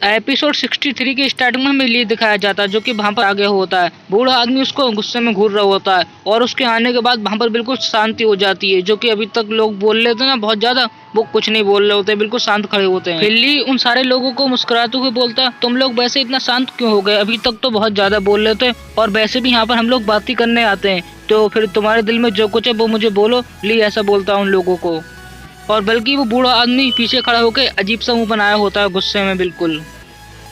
Episode 63 के starting में हमें ली दिखाया जाता है जो कि वहाँ पर आगे होता है। बूढ़ा आदमी उसको गुस्से में घूर रहा होता है और उसके आने के बाद वहाँ पर बिल्कुल शांति हो जाती है। जो कि अभी तक लोग बोल लेते हैं ना बहुत ज्यादा, वो कुछ नहीं बोल रहे होते, बिल्कुल शांत खड़े होते हैं। फिर ली उन सारे लोगों को मुस्कुराते हुए बोलता है, तुम लोग वैसे इतना शांत क्यों हो गए? अभी तक तो बहुत ज्यादा बोल रहे थे और वैसे भी यहाँ पर हम लोग बात ही करने आते हैं, तो फिर तुम्हारे दिल में जो कुछ है वो मुझे बोलो। ली ऐसा बोलता है उन लोगों को। और बल्कि वो बूढ़ा आदमी पीछे खड़ा होकर अजीब सा मुंह बनाया होता है गुस्से में बिल्कुल।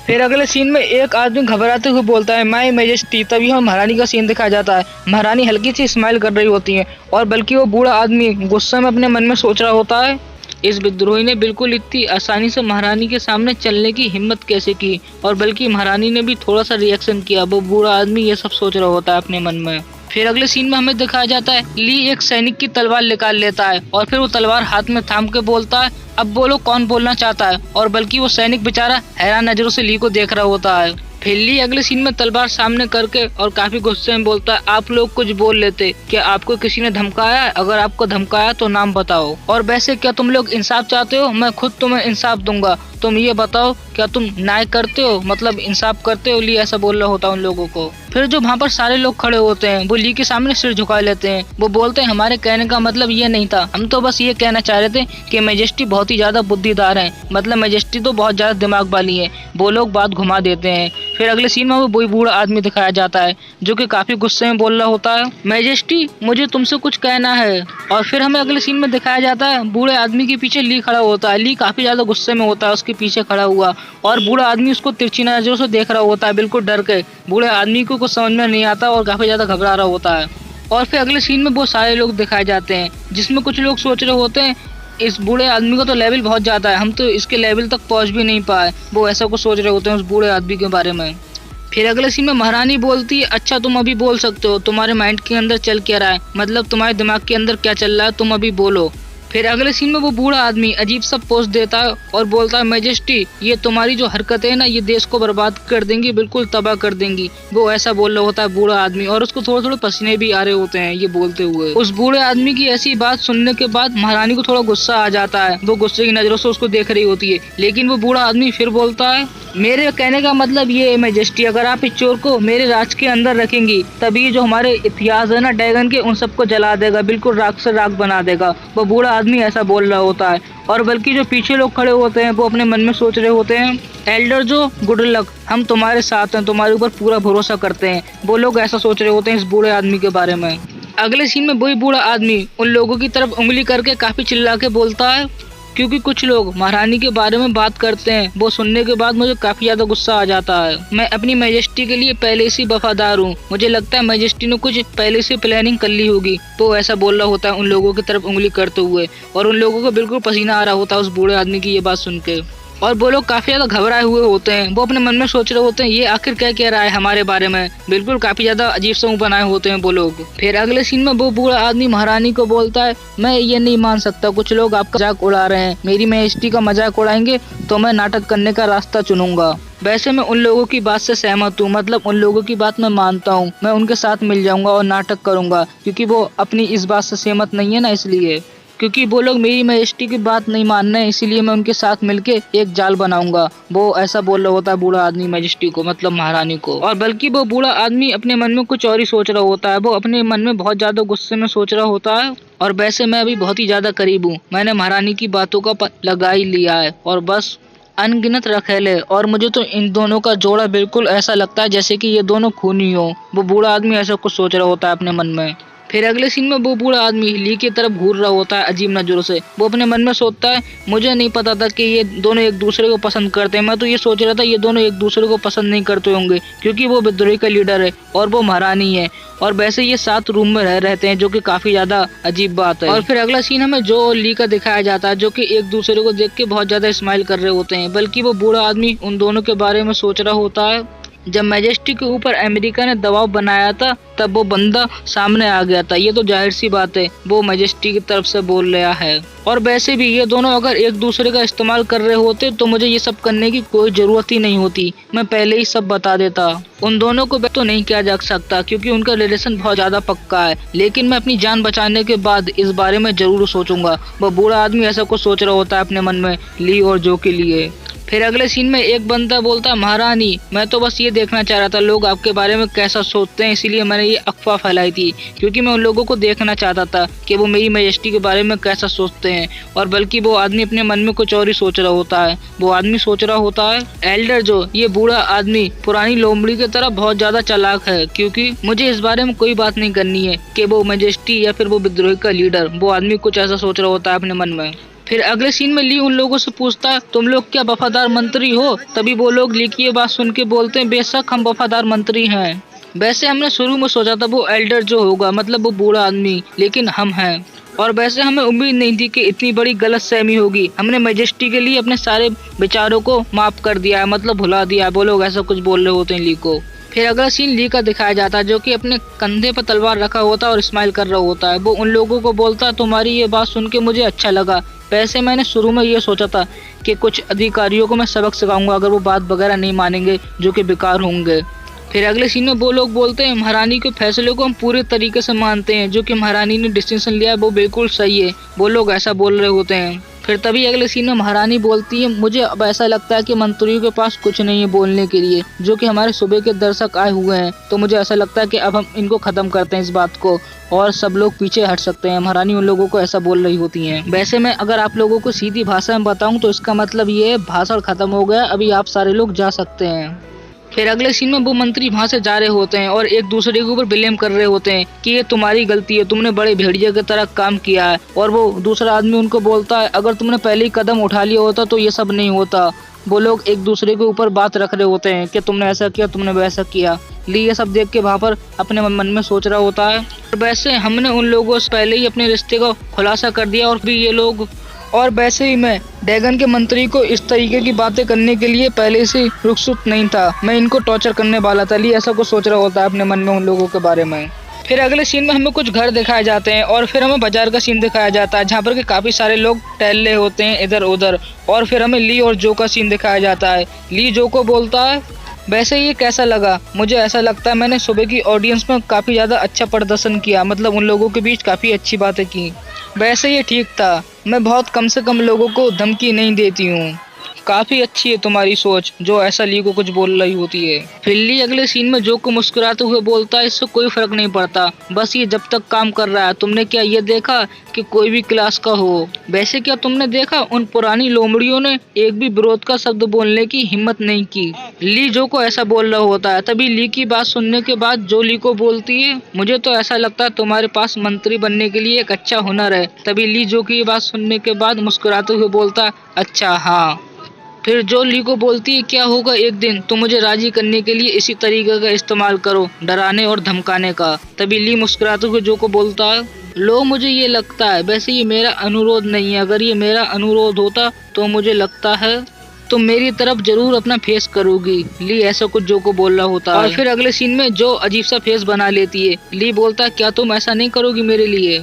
फिर अगले सीन में एक आदमी घबराते हुए बोलता है, माय मैजेस्टी। तभी हमें महारानी का सीन दिखाया जाता है। महारानी हल्की सी स्माइल कर रही होती है और बल्कि वो बूढ़ा आदमी गुस्से में अपने मन में सोच रहा होता है, इस विद्रोही ने बिल्कुल इतनी आसानी से महारानी के सामने चलने की हिम्मत कैसे की। और बल्कि महारानी ने भी थोड़ा सा रिएक्शन किया। वो बूढ़ा आदमी ये सब सोच रहा होता है अपने मन में। फिर अगले सीन में हमें दिखाया जाता है, ली एक सैनिक की तलवार निकाल लेता है और फिर वो तलवार हाथ में थाम के बोलता है, अब बोलो कौन बोलना चाहता है। और बल्कि वो सैनिक बेचारा हैरान नजरों से ली को देख रहा होता है। फिर ली अगले सीन में तलवार सामने करके और काफी गुस्से में बोलता है, आप लोग कुछ बोल लेते, क्या आपको किसी ने धमकाया है? अगर आपको धमकाया तो नाम बताओ। और वैसे क्या तुम लोग इंसाफ चाहते हो? मैं खुद तुम्हें इंसाफ दूंगा। तुम ये बताओ, क्या तुम न्याय करते हो, मतलब इंसाफ करते हो? ली ऐसा बोल रहा होता है उन लोगों को। फिर जो वहाँ पर सारे लोग खड़े होते हैं वो ली के सामने सिर झुका लेते हैं। वो बोलते हैं, हमारे कहने का मतलब ये नहीं था, हम तो बस ये कहना चाह रहे थे कि मैजेस्टी बहुत ही ज्यादा बुद्धिदार है, मतलब मैजेस्टी तो बहुत ज्यादा दिमाग वाली है। वो लोग बात घुमा देते हैं। फिर अगले सीन में वो वही बूढ़ा आदमी दिखाया जाता है जो कि काफी गुस्से में बोल रहा होता है, मैजेस्टी मुझे तुमसे कुछ कहना है। और फिर हमें अगले सीन में दिखाया जाता है बूढ़े आदमी के पीछे ली खड़ा होता है। ली काफी ज्यादा गुस्से में होता है उसके पीछे खड़ा हुआ और बूढ़ा आदमी उसको तिरछी नजरों से देख रहा होता है बिल्कुल डर के। बूढ़े आदमी को कुछ समझ में नहीं आता और काफी ज्यादा घबरा रहा होता है। और फिर अगले सीन में बहुत सारे लोग दिखाए जाते हैं जिसमें कुछ लोग सोच रहे होते हैं, इस बूढ़े आदमी का तो लेवल बहुत ज्यादा है, हम तो इसके लेवल तक पहुंच भी नहीं पाए। वो ऐसा कुछ सोच रहे होते हैं उस बूढ़े आदमी के बारे में। फिर अगले सीन में महारानी बोलती है, अच्छा तुम अभी बोल सकते हो, तुम्हारे माइंड के अंदर चल क्या रहा है, मतलब तुम्हारे दिमाग के अंदर क्या चल रहा है, तुम अभी बोलो। फिर अगले सीन में वो बूढ़ा आदमी अजीब सा पोज देता है और बोलता है, मैजेस्टी ये तुम्हारी जो हरकतें है ना, ये देश को बर्बाद कर देंगी, बिल्कुल तबाह कर देंगी। वो ऐसा बोल रहा होता है बूढ़ा आदमी और उसको थोड़े थोड़े पसीने भी आ रहे होते हैं ये बोलते हुए। उस बूढ़े आदमी की ऐसी बात सुनने के बाद महारानी को थोड़ा गुस्सा आ जाता है। वो गुस्से की नजरों से उसको देख रही होती है, लेकिन वो बूढ़ा आदमी फिर बोलता है, मेरे कहने का मतलब ये है मैजेस्टी, अगर आप इस चोर को मेरे राज के अंदर रखेंगी तभी जो हमारे इतिहास है ना ड्रैगन के, उन सबको जला देगा, बिल्कुल राख से राख बना देगा। वो बूढ़ा आदमी ऐसा बोल रहा होता है। और बल्कि जो पीछे लोग खड़े होते हैं वो अपने मन में सोच रहे होते हैं, एल्डर जो गुड लक, हम तुम्हारे साथ हैं, तुम्हारे ऊपर पूरा भरोसा करते हैं। वो लोग ऐसा सोच रहे होते हैं इस बूढ़े आदमी के बारे में। अगले सीन में वही बूढ़ा आदमी उन लोगों की तरफ उंगली करके काफी चिल्ला के बोलता है, क्योंकि कुछ लोग महारानी के बारे में बात करते हैं, वो सुनने के बाद मुझे काफी ज्यादा गुस्सा आ जाता है। मैं अपनी मैजेस्टी के लिए पहले से वफादार हूँ, मुझे लगता है मैजेस्टी ने कुछ पहले से प्लानिंग कर ली होगी। तो ऐसा बोल रहा होता है उन लोगों की तरफ उंगली करते हुए और उन लोगों को बिल्कुल पसीना आ रहा होता है उस बूढ़े आदमी की ये बात सुन के। और वो लोग काफी ज्यादा घबराए हुए होते हैं। वो अपने मन में सोच रहे होते हैं, ये आखिर क्या कह रहा है हमारे बारे में, बिल्कुल काफी ज्यादा अजीब सा मुंह बनाए होते हैं वो लोग। फिर अगले सीन में वो बूढ़ा आदमी महारानी को बोलता है, मैं ये नहीं मान सकता, कुछ लोग आपका मजाक उड़ा रहे हैं, मेरी मैजेस्टी का मजाक उड़ाएंगे तो मैं नाटक करने का रास्ता चुनूंगा। वैसे मैं उन लोगों की बात से सहमत हूँ, मतलब उन लोगों की बात मैं मानता हूँ, मैं उनके साथ मिल जाऊंगा और नाटक करूंगा, क्योंकि वो अपनी इस बात से सहमत नहीं है ना, इसलिए क्योंकि वो लोग मेरी मैजेस्टी की बात नहीं मान रहे, इसीलिए मैं उनके साथ मिलके एक जाल बनाऊंगा। वो ऐसा बोल रहा होता है बूढ़ा आदमी मैजेस्टी को, मतलब महारानी को। और बल्कि वो बूढ़ा आदमी अपने मन में कुछ और ही सोच रहा होता है। वो अपने मन में बहुत ज्यादा गुस्से में सोच रहा होता है, और वैसे मैं अभी बहुत ही ज्यादा करीब हूँ, मैंने महारानी की बातों का लगा ही लिया है और बस अनगिनत रखेले, और मुझे तो इन दोनों का जोड़ा बिल्कुल ऐसा लगता है जैसे कि ये दोनों खूनी हो। वो बूढ़ा आदमी ऐसा कुछ सोच रहा होता है अपने मन में। फिर अगले सीन में वो बूढ़ा आदमी ली की तरफ घूर रहा होता है अजीब नजरों से। वो अपने मन में सोचता है, मुझे नहीं पता था कि ये दोनों एक दूसरे को पसंद करते हैं, मैं तो ये सोच रहा था ये दोनों एक दूसरे को पसंद नहीं करते होंगे, क्योंकि वो विद्रोही का लीडर है और वो महारानी है, और वैसे ये साथ रूम में रहते हैं, जो कि काफी ज्यादा अजीब बात है। और फिर अगला सीन हमें जो और ली का दिखाया जाता है, जो कि एक दूसरे को देख के बहुत ज्यादा स्माइल कर रहे होते हैं। बल्कि वो बूढ़ा आदमी उन दोनों के बारे में सोच रहा होता है, जब मैजेस्टी के ऊपर अमेरिका ने दबाव बनाया था तब वो बंदा सामने आ गया था। ये तो जाहिर सी बात है वो मैजेस्टी की तरफ से बोल रहा है। और वैसे भी ये दोनों अगर एक दूसरे का इस्तेमाल कर रहे होते तो मुझे ये सब करने की कोई जरूरत ही नहीं होती, मैं पहले ही सब बता देता। उन दोनों को तो नहीं किया जा सकता क्योंकि उनका रिलेशन बहुत ज्यादा पक्का है, लेकिन मैं अपनी जान बचाने के बाद इस बारे में जरूर सोचूंगा। वह बूढ़ा आदमी ऐसा कुछ सोच रहा होता है अपने मन में ली और जो के लिए। फिर अगले सीन में एक बंदा बोलता, महारानी मैं तो बस ये देखना चाह रहा था लोग आपके बारे में कैसा सोचते हैं, इसीलिए मैंने ये अफवाह फैलाई थी, क्योंकि मैं उन लोगों को देखना चाहता था कि वो मेरी मैजेस्टी के बारे में कैसा सोचते हैं। और बल्कि वो आदमी अपने मन में कुछ और ही सोच रहा होता है। वो आदमी सोच रहा होता है, एल्डर जो ये बूढ़ा आदमी पुरानी लोमड़ी की तरह बहुत ज्यादा चालाक है, क्योंकि मुझे इस बारे में कोई बात नहीं करनी है कि वो मैजेस्टी या फिर वो विद्रोही का लीडर। वो आदमी कुछ ऐसा सोच रहा होता है अपने मन में। फिर अगले सीन में ली उन लोगों से पूछता, तुम लोग क्या वफादार मंत्री हो? तभी वो लोग ली की ये बात सुन के बोलते हैं, बेशक हम वफादार मंत्री हैं। वैसे हमने शुरू में सोचा था वो एल्डर जो होगा, मतलब वो बूढ़ा आदमी, लेकिन हम हैं। और वैसे हमें उम्मीद नहीं थी कि इतनी बड़ी गलतफहमी होगी। हमने मैजेस्टी के लिए अपने सारे विचारों को माफ कर दिया है, मतलब भुला दिया है। वो लोग ऐसा कुछ बोल रहे होते हैं ली को। फिर अगला सीन ली का दिखाया जाता है जो कि अपने कंधे पर तलवार रखा होता है और स्माइल कर रहा होता है। वो उन लोगों को बोलता है, तुम्हारी ये बात सुन के मुझे अच्छा लगा। वैसे मैंने शुरू में ये सोचा था कि कुछ अधिकारियों को मैं सबक सिखाऊंगा अगर वो बात वगैरह नहीं मानेंगे, जो कि बेकार होंगे। फिर अगले सीन में वो लोग बोलते हैं, महारानी के फैसले को हम पूरे तरीके से मानते हैं, जो कि महारानी ने डिसीजन लिया है वो बिल्कुल सही है। वो लोग ऐसा बोल रहे होते हैं। फिर तभी अगले सीन में महारानी बोलती है, मुझे अब ऐसा लगता है कि मंत्रियों के पास कुछ नहीं है बोलने के लिए, जो कि हमारे सुबह के दर्शक आए हुए हैं। तो मुझे ऐसा लगता है कि अब हम इनको खत्म करते हैं इस बात को, और सब लोग पीछे हट सकते हैं। महारानी उन लोगों को ऐसा बोल रही होती हैं। वैसे मैं अगर आप लोगों को सीधी भाषा में बताऊं तो इसका मतलब ये है, भाषण खत्म हो गया, अभी आप सारे लोग जा सकते हैं। फिर अगले सीन में वो मंत्री वहाँ से जा रहे होते हैं और एक दूसरे के ऊपर ब्लेम कर रहे होते हैं कि ये तुम्हारी गलती है, तुमने बड़े भेड़िया की तरह काम किया है। और वो दूसरा आदमी उनको बोलता है, अगर तुमने पहले ही कदम उठा लिया होता तो ये सब नहीं होता। वो लोग एक दूसरे के ऊपर बात रख रहे होते हैं कि तुमने ऐसा किया, तुमने वैसा किया। ली ये सब देख के वहाँ पर अपने मन में सोच रहा होता है, वैसे हमने उन लोगों से पहले ही अपने रिश्ते का खुलासा कर दिया, और भी ये लोग, और वैसे ही मैं ड्रैगन के मंत्री को इस तरीके की बातें करने के लिए पहले से रुखसत नहीं था, मैं इनको टॉर्चर करने वाला था। ली ऐसा कुछ सोच रहा होता है अपने मन में उन लोगों के बारे में। फिर अगले सीन में हमें कुछ घर दिखाए जाते हैं और फिर हमें बाजार का सीन दिखाया जाता है जहाँ पर कि काफी सारे लोग टहल रहे होते हैं इधर उधर। और फिर हमें ली और जो का सीन दिखाया जाता है। ली जो को बोलता है, वैसे ये कैसा लगा? मुझे ऐसा लगता है मैंने सुबह की ऑडियंस में काफी ज्यादा अच्छा प्रदर्शन किया, मतलब उन लोगों के बीच काफी अच्छी बातें की। वैसे ये ठीक था, मैं बहुत कम से कम लोगों को धमकी नहीं देती हूँ। काफी अच्छी है तुम्हारी सोच, जो ऐसा ली को कुछ बोल रही होती है। फिर ली अगले सीन में जो को मुस्कुराते हुए बोलता है, इससे कोई फर्क नहीं पड़ता, बस ये जब तक काम कर रहा है। तुमने क्या ये देखा कि कोई भी क्लास का हो? वैसे क्या तुमने देखा उन पुरानी लोमड़ियों ने एक भी विरोध का शब्द बोलने की हिम्मत नहीं की। ली जो को ऐसा बोल रहा होता है। तभी ली की बात सुनने के बाद जो ली को बोलती है, मुझे तो ऐसा लगता है तुम्हारे पास मंत्री बनने के लिए एक अच्छा हुनर है। तभी ली जो की बात सुनने के बाद मुस्कुराते हुए बोलता है, अच्छा हाँ। फिर जो ली को बोलती है, क्या होगा एक दिन तुम मुझे राजी करने के लिए इसी तरीके का इस्तेमाल करो, डराने और धमकाने का। तभी ली मुस्कुराते हुए जो को बोलता है, लो मुझे ये लगता है, वैसे ये मेरा अनुरोध नहीं है, अगर ये मेरा अनुरोध होता तो मुझे लगता है तुम मेरी तरफ जरूर अपना फेस करोगी। ली ऐसा कुछ जो को बोल रहा होता है। और फिर अगले सीन में जो अजीब सा फेस बना लेती है। ली बोलता है, क्या तुम ऐसा नहीं करोगी मेरे लिए?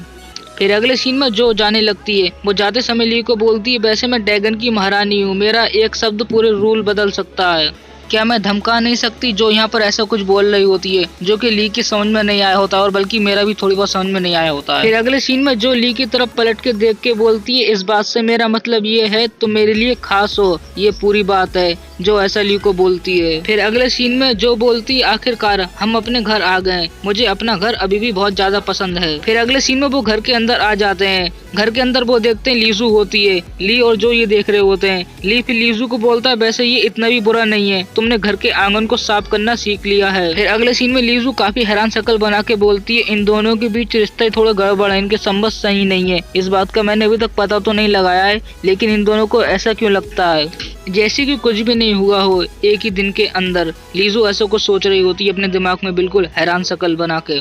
फिर अगले सीन में जो जाने लगती है। वो जाते समय ली को बोलती है, वैसे मैं ड्रैगन की महारानी हूँ, मेरा एक शब्द पूरे रूल बदल सकता है, क्या मैं धमका नहीं सकती? जो यहाँ पर ऐसा कुछ बोल रही होती है जो कि ली की समझ में नहीं आया होता, और बल्कि मेरा भी थोड़ी बहुत समझ में नहीं आया होता है। फिर अगले सीन में जो ली की तरफ पलट के देख के बोलती है, इस बात से मेरा मतलब ये है तुम मेरे लिए खास हो, ये पूरी बात है। जो ऐसा ली को बोलती है। फिर अगले सीन में जो बोलती है, आखिरकार हम अपने घर आ गए, मुझे अपना घर अभी भी बहुत ज्यादा पसंद है। फिर अगले सीन में वो घर के अंदर आ जाते हैं। घर के अंदर वो देखते हैं लीजू होती है। ली और जो ये देख रहे होते हैं। ली फिर लीजू को बोलता है, वैसे ये इतना भी बुरा नहीं है, तुमने घर के आंगन को साफ करना सीख लिया है। फिर अगले सीन में लीजू काफी हैरान शक्ल बना के बोलती है, इन दोनों के बीच रिश्ता थोड़ा गड़बड़ है, इनके संबंध सही नहीं है। इस बात का मैंने अभी तक पता तो नहीं लगाया है, लेकिन इन दोनों को ऐसा क्यों लगता है जैसे कि कुछ भी नहीं हुआ हो एक ही दिन के अंदर। लीजू ऐसा कुछ सोच रही होती है अपने दिमाग में बिल्कुल हैरान शक्ल बना के।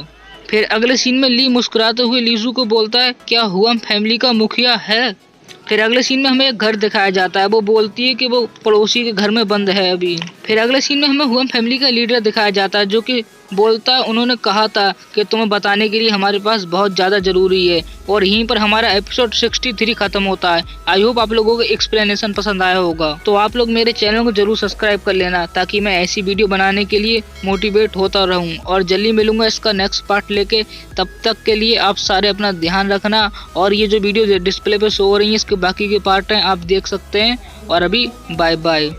फिर अगले सीन में ली मुस्कुराते हुए लीजू को बोलता है, क्या हुआ फैमिली का मुखिया है? फिर अगले सीन में हमें एक घर दिखाया जाता है। वो बोलती है कि वो पड़ोसी के घर में बंद है अभी। फिर अगले सीन में हमें हुएम फैमिली का लीडर दिखाया जाता है, जो कि बोलता है उन्होंने कहा था कि तुम्हें बताने के लिए हमारे पास बहुत ज़्यादा ज़रूरी है। और यहीं पर हमारा एपिसोड 63 खत्म होता है। आई होप आप लोगों को एक्सप्लेनेशन पसंद आया होगा। तो आप लोग मेरे चैनल को जरूर सब्सक्राइब कर लेना, ताकि मैं ऐसी वीडियो बनाने के लिए मोटिवेट होता रहूं। और जल्दी मिलूंगा इसका नेक्स्ट पार्ट लेके। तब तक के लिए आप सारे अपना ध्यान रखना। और ये जो वीडियो डिस्प्ले पे शो हो रही है, इसके बाकी के पार्ट हैं आप देख सकते हैं। और अभी बाय बाय।